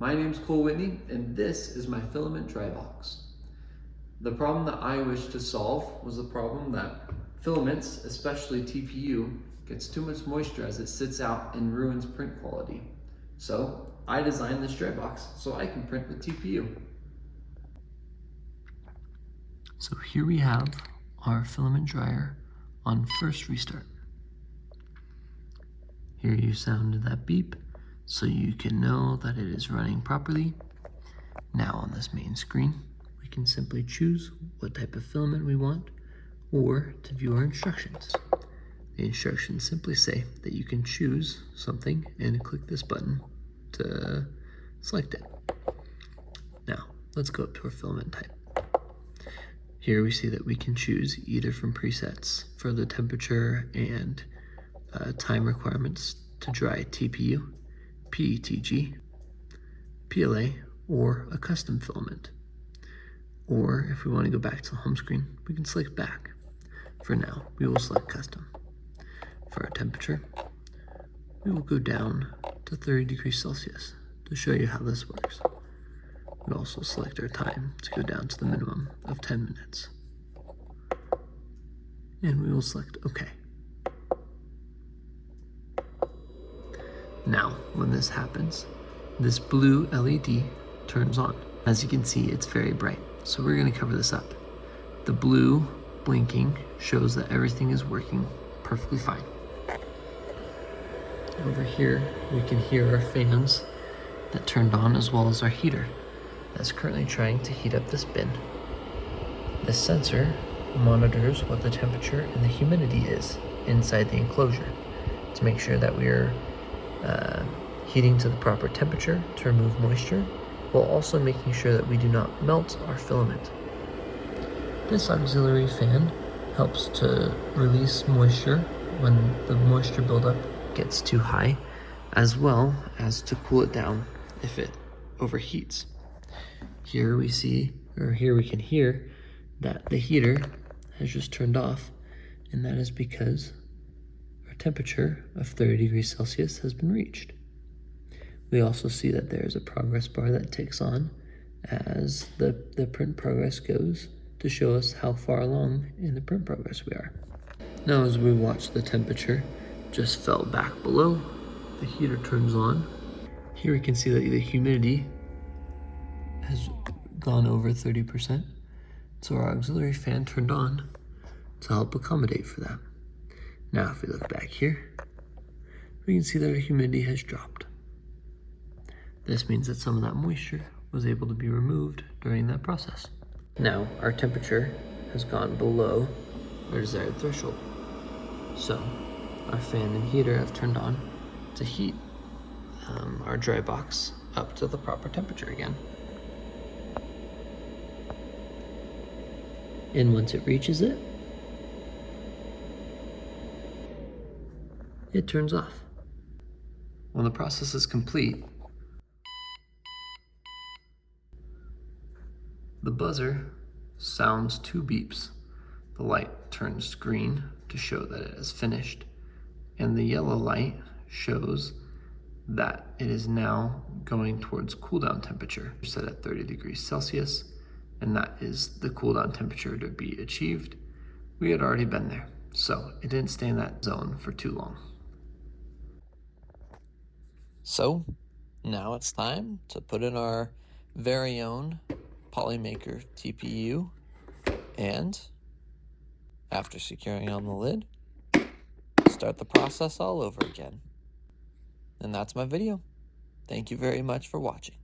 My name's Cole Whitney, and this is my filament dry box. The problem that I wish to solve was the problem that filaments, especially TPU, gets too much moisture as it sits out and ruins print quality. So I designed this dry box so I can print with TPU. So here we have our filament dryer on first restart. Here you sound that beep so you can know that it is running properly. Now on this main screen, we can simply choose what type of filament we want or to view our instructions. The instructions simply say that you can choose something and click this button to select it. Now, let's go up to our filament type. Here we see that we can choose either from presets for the temperature and time requirements to dry TPU, PETG, PLA, or a custom filament. Or if we want to go back to the home screen, we can select back. For now, we will select custom. For our temperature, we will go down to 30 degrees Celsius to show you how this works. We'll also select our time to go down to the minimum of 10 minutes. And we will select OK. Now, when this happens, this blue LED turns on. As you can see, it's very bright, so we're going to cover this up. The blue blinking shows that everything is working perfectly fine. Over here, we can hear our fans that turned on, as well as our heater that's currently trying to heat up this bin. This sensor monitors what the temperature and the humidity is inside the enclosure to make sure that we're heating to the proper temperature to remove moisture, while also making sure that we do not melt our filament. This auxiliary fan helps to release moisture when the moisture buildup gets too high, as well as to cool it down if it overheats. Here we can hear that the heater has just turned off, and that is because our temperature of 30 degrees Celsius has been reached. We also see that there is a progress bar that ticks on as the print progress goes to show us how far along in the print progress we are. Now as we watch the temperature just fell back below, the heater turns on. Here we can see that the humidity has gone over 30%, so our auxiliary fan turned on to help accommodate for that. Now if we look back here, we can see that our humidity has dropped. This means that some of that moisture was able to be removed during that process. Now our temperature has gone below our desired threshold, so our fan and heater have turned on to heat our dry box up to the proper temperature again. And once it reaches it, it turns off. When the process is complete, the buzzer sounds 2 beeps. The light turns green to show that it is finished, and the yellow light shows that it is now going towards cool down temperature, set at 30 degrees Celsius, and that is the cool down temperature to be achieved. We had already been there, so it didn't stay in that zone for too long. So now it's time to put in our very own Polymaker TPU, and after securing on the lid, start the process all over again. And that's my video. Thank you very much for watching.